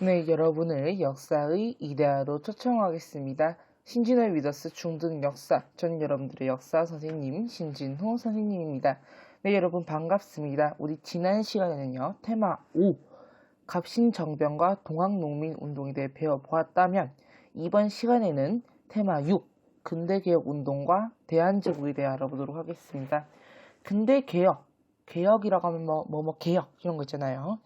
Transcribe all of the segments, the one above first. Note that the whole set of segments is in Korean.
네, 여러분을 역사의 이데아로 초청하겠습니다. 신진호 위더스 중등 역사, 저는 여러분들의 역사 선생님 신진호 선생님입니다. 네, 여러분 반갑습니다. 우리 지난 시간에는요, 테마 5, 갑신정변과 동학농민운동에 대해 배워보았다면 이번 시간에는 테마 6, 근대개혁운동과 대한제국에 대해 알아보도록 하겠습니다. 근대개혁, 개혁이라고 하면 개혁 이런 거 있잖아요.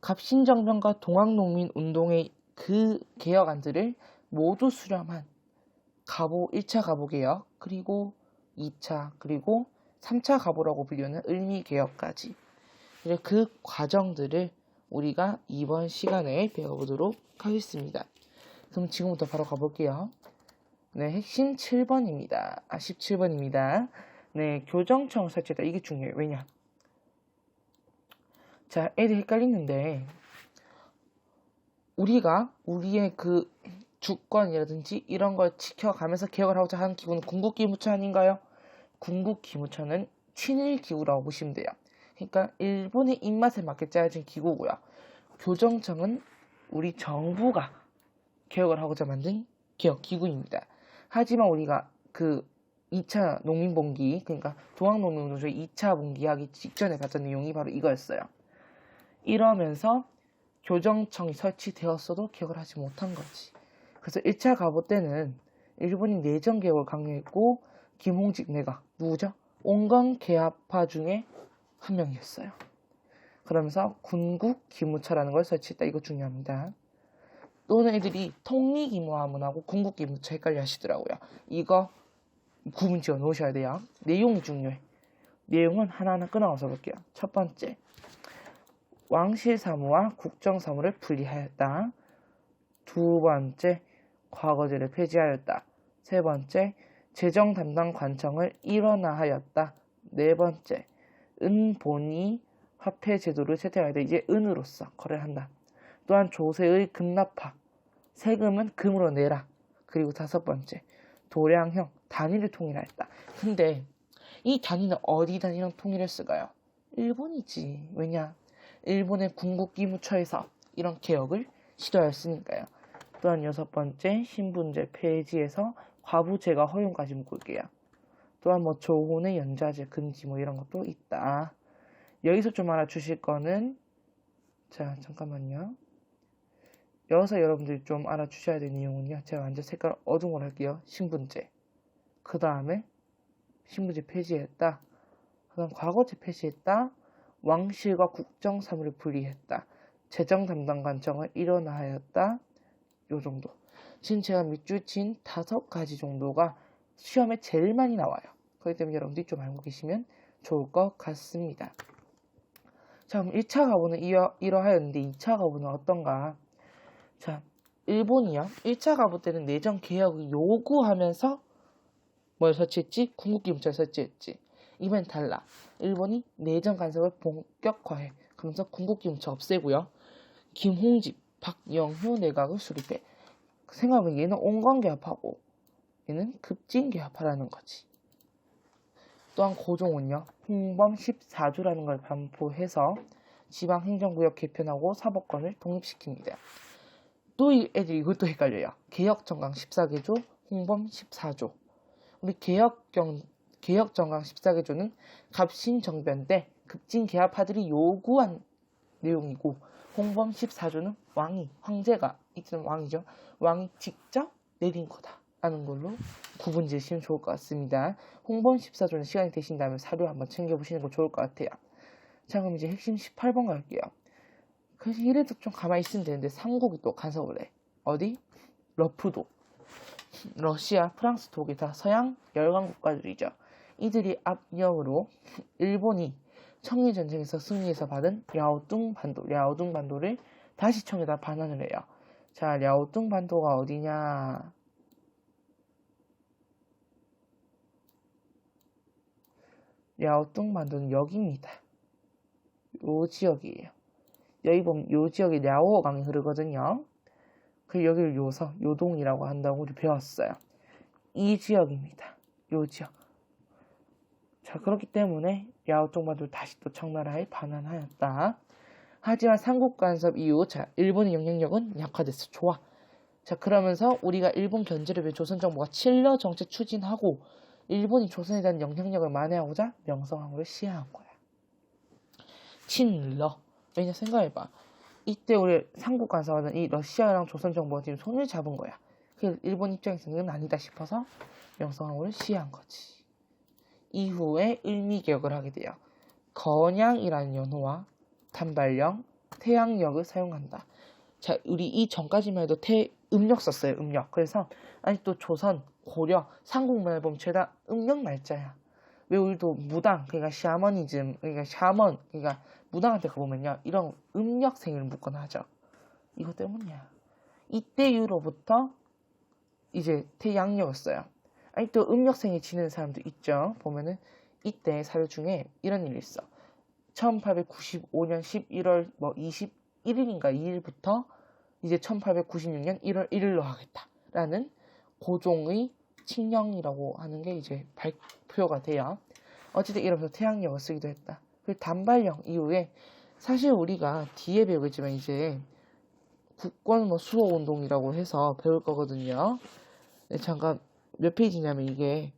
갑신정변과 동학농민운동의 그 개혁안들을 모두 수렴한 1차 가보개혁, 그리고 2차, 그리고 3차 가보라고 불리는 을미개혁까지 그 과정들을 우리가 이번 시간에 배워보도록 하겠습니다. 그럼 지금부터 바로 가볼게요. 네, 핵심 7번입니다. 17번입니다. 네, 교정청 설치다. 이게 중요해요. 왜냐? 자, 애들 헷갈리는데 우리가 우리의 그 주권이라든지 이런 걸 지켜가면서 개혁을 하고자 하는 기구는 군국기무처 아닌가요? 군국기무처는 친일기구라고 보시면 돼요. 그러니까 일본의 입맛에 맞게 짜여진 기구고요. 교정청은 우리 정부가 개혁을 하고자 만든 개혁기구입니다. 하지만 우리가 그 2차 농민봉기, 그러니까 동학농민운동의 2차 봉기하기 직전에 봤던 내용이 바로 이거였어요. 이러면서 교정청이 설치되었어도 개혁을 하지 못한 거지. 그래서 1차 가보 때는 일본이 내정 개혁을 강요했고 김홍직 내각 누구죠? 온건 개합파 중에 한 명이었어요. 그러면서 군국 기무처라는 걸 설치했다. 이거 중요합니다. 또는 애들이 통리기무하문하고 군국 기무처 헷갈려 하시더라고요. 이거 구분 지어 놓으셔야 돼요. 내용이 중요해. 내용은 하나하나 끊어서 볼게요. 첫 번째, 왕실사무와 국정사무를 분리하였다. 두 번째, 과거제를 폐지하였다. 세 번째, 재정 담당 관청을 일원화하였다. 네 번째, 은본위 화폐 제도를 채택하였다. 이제 은으로서 거래를 한다. 또한 조세의 급납화, 세금은 금으로 내라. 그리고 다섯 번째, 도량형 단위를 통일하였다. 근데 이 단위는 어디 단위랑 통일했을까요? 일본이지. 왜냐? 일본의 군국기무처에서 이런 개혁을 시도하였으니까요. 또한 여섯 번째, 신분제 폐지에서 과부제가 허용까지 묶을게요. 또한 조혼의 연좌제 금지 이런 것도 있다. 여기서 좀 알아주실 거는, 자 잠깐만요. 여기서 여러분들이 좀 알아주셔야 될 내용은요, 제가 완전 색깔 어두운 걸 할게요. 신분제, 그 다음에 신분제 폐지했다, 그 다음 과거제 폐지했다, 왕실과 국정사무를 분리했다, 재정 담당 관청을 일원화하였다. 요 정도. 지금 제가 밑줄 친 5가지 정도가 시험에 제일 많이 나와요. 그렇기 때문에 여러분들이 좀 알고 계시면 좋을 것 같습니다. 자, 그럼 1차 가보는 이러하였는데 2차 가보는 어떤가? 자, 일본이요. 1차 가보 때는 내정 개혁을 요구하면서 뭘 설치했지? 군국기무처를 설치했지. 이번엔 달라. 일본이 내정 간섭을 본격화해. 그러면서 군국기무처 없애고요. 김홍집, 박영효 내각을 수립해. 생각해보면 얘는 온건개합하고 얘는 급진개합하라는 거지. 또한 고종은요, 홍범 14조라는 걸 반포해서 지방행정구역 개편하고 사법권을 독립시킵니다. 또 애들이 이것도 헷갈려요. 개혁정강 14개조, 홍범 14조. 우리 개혁정강 14개조는 갑신정변 때 급진개합파들이 요구한 내용이고, 홍범 14조는 황제가 이때는 왕이죠. 왕이 직접 내린 거다라는 걸로 구분 지으시면 좋을 것 같습니다. 홍범 14조는 시간이 되신다면 사료 한번 챙겨보시는 거 좋을 것 같아요. 자, 그럼 이제 핵심 18번 갈게요. 그래서 이래도 좀 가만히 있으면 되는데 삼국이 또 간섭을 해. 어디? 러프도. 러시아, 프랑스, 독일 다 서양 열강 국가들이죠. 이들이 압력으로 일본이 청일전쟁에서 승리해서 받은 랴오둥 반도를 다시 청에다 반환을 해요. 자, 랴오둥 반도가 어디냐? 랴오둥 반도는 여기입니다. 요 지역이에요. 여기 보면 요 지역에 랴오강이 흐르거든요. 그 여기를 요동이라고 한다고 우리 배웠어요. 이 지역입니다. 요 지역. 자, 그렇기 때문에 랴오둥 반도를 다시 또 청나라에 반환하였다. 하지만 삼국 간섭 이후 자 일본의 영향력은 약화됐어. 좋아. 자 그러면서 우리가 일본 견제를 위해 조선 정부가 칠러 정책 추진하고 일본이 조선에 대한 영향력을 만회하고자 명성황후를 시해한 거야. 친러. 왜냐 생각해봐. 이때 우리 삼국 간섭하던 이 러시아랑 조선 정부가 지금 손을 잡은 거야. 그 일본 입장에서는 아니다 싶어서 명성황후를 시해한 거지. 이후에 을미개혁을 하게 돼요. 건양이라는 연호와 단발령, 태양력을 사용한다. 자, 우리 이 전까지만 해도 음력 썼어요. 음력. 그래서 아직도 조선, 고려, 삼국문을 보면 죄다 음력 날짜야. 왜 우리도 무당, 그러니까 샤머니즘, 그러니까 샤먼, 그러니까 무당한테 가보면요. 이런 음력생을 묻거나 하죠. 이것 때문이야. 이때 이후로부터 이제 태양력을 써요. 아직도 음력생이 지내는 사람도 있죠. 보면은 이때 사료 중에 이런 일이 있어. 1895년 11월 21일인가 2일부터 이제 1896년 1월 1일로 하겠다라는 고종의 칙령이라고 하는 게 이제 발표가 돼요. 어쨌든 이러면서 태양력을 쓰기도 했다. 그리고 단발령 이후에 사실 우리가 뒤에 배우겠지만 이제 국권 수호운동이라고 해서 배울 거거든요. 네, 잠깐 몇 페이지냐면 이게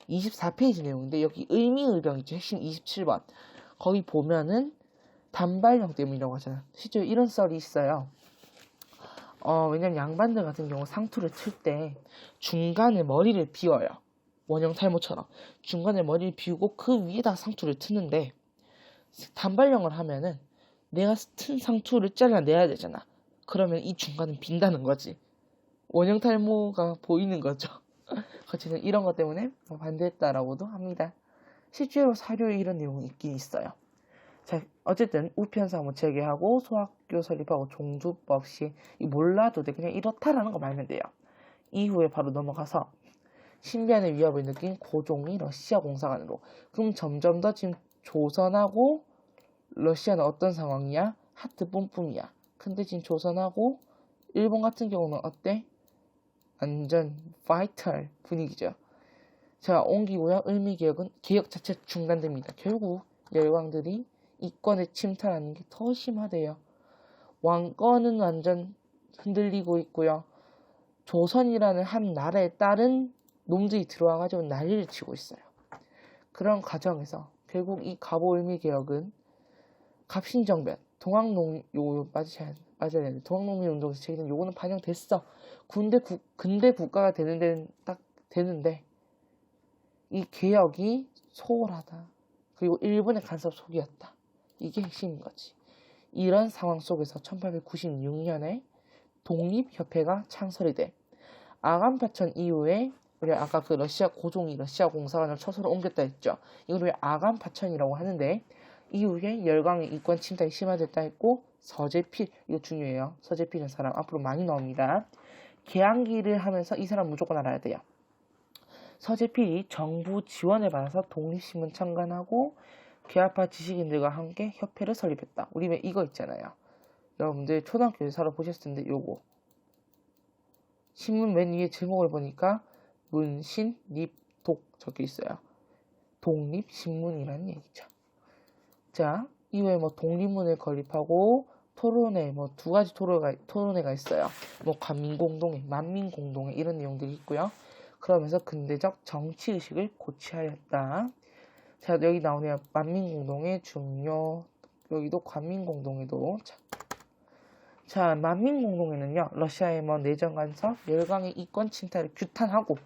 24페이지 내용인데 여기 을미의병 있죠. 핵심 27번. 거기 보면은 단발령 때문이라고 하잖아. 실제로 이런 썰이 있어요. 왜냐면 양반들 같은 경우 상투를 틀 때 중간에 머리를 비워요. 원형 탈모처럼. 중간에 머리를 비우고 그 위에다 상투를 트는데 단발령을 하면은 내가 튼 상투를 잘라내야 되잖아. 그러면 이 중간은 빈다는 거지. 원형 탈모가 보이는 거죠. 어쨌든 이런 것 때문에 반대했다라고도 합니다. 실제로 사료에 이런 내용이 있긴 있어요. 자, 어쨌든 우편사 뭐 재개하고 소학교 설립하고 종주법 시 몰라도 돼. 그냥 이렇다라는 거 말면 돼요. 이후에 바로 넘어가서 신비한의 위협을 느낀 고종이 러시아 공사관으로. 그럼 점점 더 지금 조선하고 러시아는 어떤 상황이야? 하트 뿜뿜이야. 근데 지금 조선하고 일본 같은 경우는 어때? 완전 파이터 분위기죠. 자, 옮기고요. 을미개혁은 개혁 자체 중단됩니다. 결국 열왕들이 이권에 침탈하는 게 더 심하대요. 왕권은 완전 흔들리고 있고요. 조선이라는 한 나라에 따른 놈들이 들어와가지고 난리를 치고 있어요. 그런 과정에서 결국 이 갑오을미개혁은 갑신정변, 동학농요 빠져야 되는데 동학농민운동에서 제기된 요거는 반영됐어. 근대 국가가 되는 데는 딱 되는데 이 개혁이 소홀하다. 그리고 일본의 간섭 속이었다. 이게 핵심인 거지. 이런 상황 속에서 1896년에 독립협회가 창설이 돼. 아간파천 이후에 우리 아까 그 러시아 고종이 러시아 공사관을 처소로 옮겼다 했죠. 이걸 왜 아간파천이라고 하는데 이후에 열강의 이권 침탈이 심화됐다 했고 서재필 이거 중요해요. 서재필이라는 사람 앞으로 많이 나옵니다. 개항기를 하면서 이 사람 무조건 알아야 돼요. 서재필이 정부 지원을 받아서 독립신문 창간하고 개화파 지식인들과 함께 협회를 설립했다. 우리 왜 이거 있잖아요. 여러분들 초등학교에서 살아보셨을 텐데 요거 신문 맨 위에 제목을 보니까 문신, 립, 독 적혀 있어요. 독립신문이라는 얘기죠. 자, 이후에 뭐 독립문을 건립하고 토론회, 뭐 두 가지 토론회가 있어요. 뭐 관민공동회, 만민공동회 이런 내용들이 있고요. 그러면서 근대적 정치의식을 고취하였다. 자, 여기 나오네요. 만민공동회 중요, 여기도 관민공동회도. 자, 만민공동회는요, 러시아의 뭐 내정 간섭, 열강의 이권 침탈을 규탄하고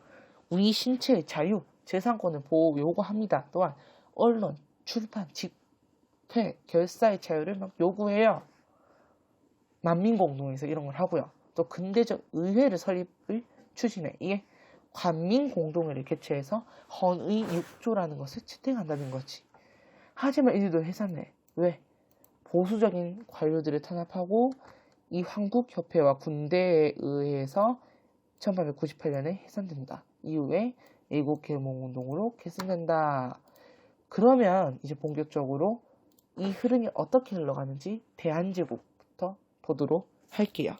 우리 신체의 자유, 재산권을 보호 요구합니다. 또한 언론, 출판, 집회, 결사의 자유를 막 요구해요. 만민공동회에서 이런 걸 하고요. 또 근대적 의회를 설립을 추진해. 이게 관민공동회를 개최해서 헌의 6조라는 것을 채택한다는 거지. 하지만 이들도 해산해. 왜? 보수적인 관료들을 탄압하고 이 황국협회와 군대에 의해서 1898년에 해산된다. 이후에 애국개몽운동으로 개선된다. 그러면 이제 본격적으로 이 흐름이 어떻게 흘러가는지 대한제국부터 보도록 할게요.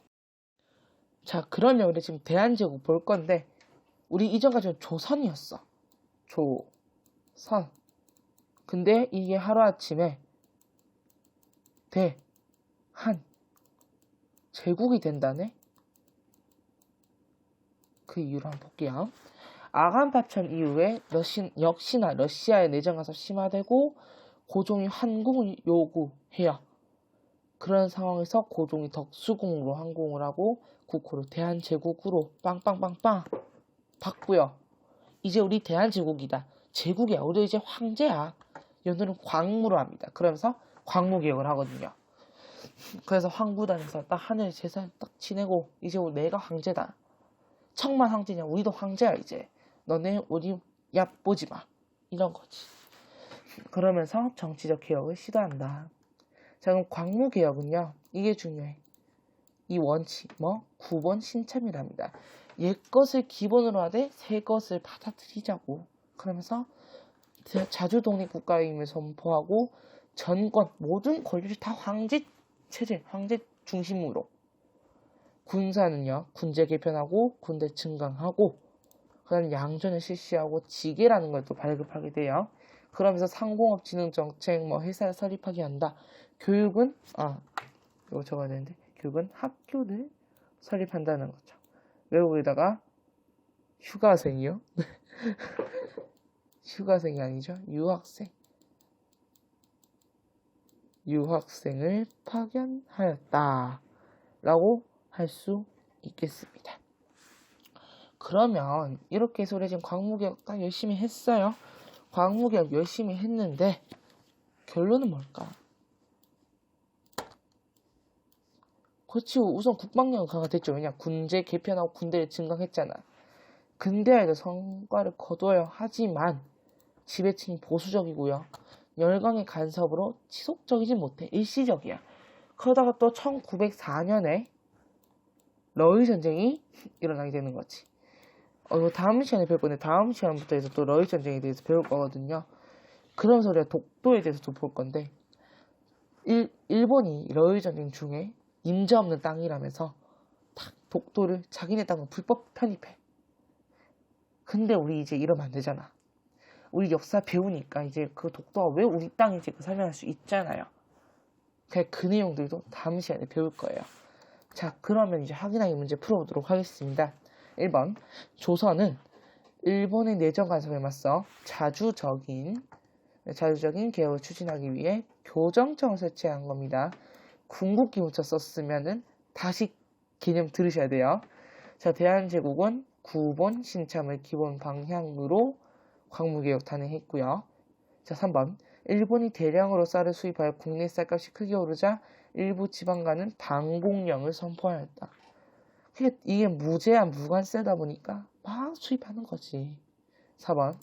자, 그러면 우리 지금 대한제국 볼 건데 우리 이전까지는 조선이었어. 조선. 근데 이게 하루아침에 한 제국이 된다네. 그 이유를 한번 볼게요. 아간 파천 이후에 역시나 러시아의 내정이 심화되고 고종이 환공을 요구해요. 그런 상황에서 고종이 덕수궁으로 항공을 하고 국호를 대한제국으로 빵빵빵빵 바꾸요. 이제 우리 대한제국이다. 제국이야. 우리 이제 황제야. 연호는 광무로 합니다. 그러면서 광무개혁을 하거든요. 그래서 황구단에서 딱 하늘 제사 딱 지내고 이제 내가 황제다. 청만 황제냐? 우리도 황제야 이제. 너네 우리 얕보지 마. 이런 거지. 그러면서 정치적 개혁을 시도한다. 자, 그럼 광무개혁은요. 이게 중요해. 이 원칙, 9번 신참이랍니다. 옛것을 기본으로 하되 새것을 받아들이자고. 그러면서 자주 독립국가임을 선포하고 전권, 모든 권리를 다 황제 체제, 황제 중심으로. 군사는요, 군제 개편하고 군대 증강하고 그다음 양전을 실시하고 지계라는 걸 또 발급하게 돼요. 그러면서 상공업 진흥 정책, 회사를 설립하게 한다. 교육은 이거 적어야 되는데 교육은 학교를 설립한다는 거죠. 외국에다가 휴가생이요? 휴가생이 아니죠. 유학생을 파견하였다 라고 할 수 있겠습니다. 그러면 이렇게 해서 우리 지금 광무개혁 딱 열심히 했어요. 광무개혁 열심히 했는데 결론은 뭘까? 그렇지, 우선 국방력은 강화됐죠. 왜냐, 군제 개편하고 군대를 증강했잖아. 근대화에도 성과를 거둬야 하지만 지배층이 보수적이고요. 열강의 간섭으로 지속적이지 못해. 일시적이야. 그러다가 또 1904년에 러일 전쟁이 일어나게 되는 거지. 이거 다음 시간에 배울 건데 다음 시간부터 해서 또 러일 전쟁에 대해서 배울 거거든요. 그러면서 우리가 독도에 대해서 또 볼 건데 일본이 러일 전쟁 중에 임자 없는 땅이라면서 딱 독도를 자기네 땅을 불법 편입해. 근데 우리 이제 이러면 안 되잖아. 우리 역사 배우니까 이제 그 독도가 왜 우리 땅인지 설명할 수 있잖아요. 그 내용들도 다음 시간에 배울 거예요. 자, 그러면 이제 확인하기 문제 풀어보도록 하겠습니다. 1번, 조선은 일본의 내정 간섭에 맞서 자주적인 개혁을 추진하기 위해 교정청을 설치한 겁니다. 궁극기부터 썼으면은 다시 개념 들으셔야 돼요. 자, 대한제국은 9번 신참을 기본 방향으로 광무개혁 단행했고요. 자, 3번, 일본이 대량으로 쌀을 수입하여 국내 쌀값이 크게 오르자 일부 지방간은 방공령을 선포하였다. 이게 무제한 무관세다 보니까 막 수입하는 거지. 4번,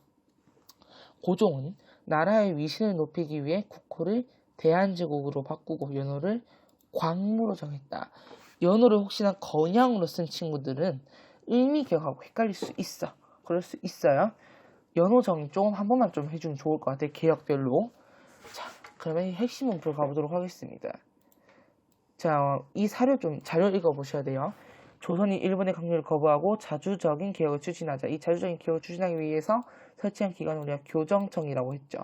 고종은 나라의 위신을 높이기 위해 국호를 대한제국으로 바꾸고 연호를 광무로 정했다. 연호를 혹시나 건양으로 쓴 친구들은 의미기억하고 헷갈릴 수 있어. 그럴 수 있어요. 연호 정의 조금 한 번만 좀 해주면 좋을 것 같아요. 개혁별로. 자, 그러면 핵심 문구로 가보도록 하겠습니다. 자, 이 자료 읽어보셔야 돼요. 조선이 일본의 강요를 거부하고 자주적인 개혁을 추진하자. 이 자주적인 개혁을 추진하기 위해서 설치한 기관을 우리가 교정청이라고 했죠.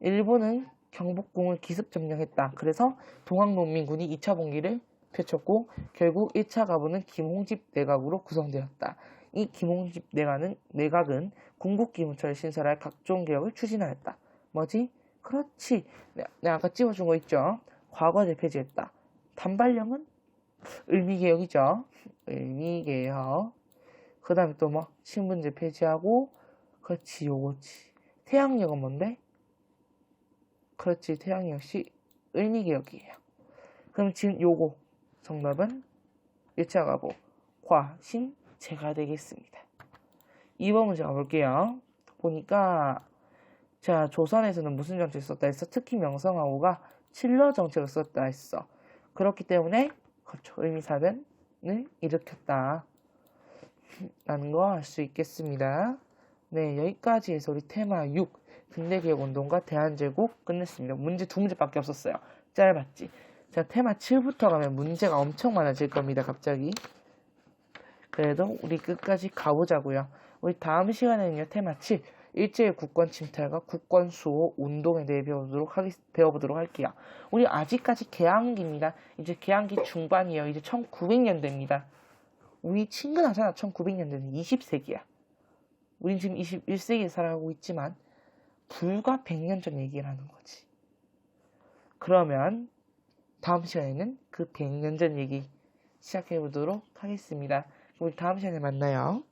일본은 경복궁을 기습 점령했다. 그래서 동학농민군이 2차 봉기를 펼쳤고 결국 1차 가부는 김홍집 내각으로 구성되었다. 이 김홍집 내각은 궁극기문처를 신설할 각종 개혁을 추진하였다. 뭐지? 그렇지. 내가 아까 찝어준 거 있죠? 과거제 폐지했다. 단발령은 을미개혁이죠. 을미개혁. 그 다음에 또 신분제 폐지하고, 그렇지, 요거지. 태양력은 뭔데? 그렇지, 태양력 역시 을미개혁이에요. 그럼 지금 요거 정답은 1차 가보 과신제가 되겠습니다. 2번 문제 가볼게요. 보니까 자, 조선에서는 무슨 정책을 썼다 했어? 특히 명성황후가 칠러 정책을 썼다 했어. 그렇기 때문에 그렇죠, 을미사변을 일으켰다 라는 거 알 수 있겠습니다. 네, 여기까지 해서 우리 테마 6 근대개혁운동과 대한제국 끝냈습니다. 문제 2문제밖에 없었어요. 짧았지. 자, 테마 7부터 가면 문제가 엄청 많아질 겁니다. 갑자기. 그래도 우리 끝까지 가보자고요. 우리 다음 시간에는요, 테마 7 일제의 국권 침탈과 국권 수호 운동에 대해 배워보도록 할게요. 우리 아직까지 개항기입니다. 이제 개항기 중반이에요. 이제 1900년대입니다. 우리 친근하잖아. 1900년대는 20세기야. 우린 지금 21세기에 살아가고 있지만 불과 100년 전 얘기를 하는 거지. 그러면 다음 시간에는 그 100년 전 얘기 시작해 보도록 하겠습니다. 우리 다음 시간에 만나요.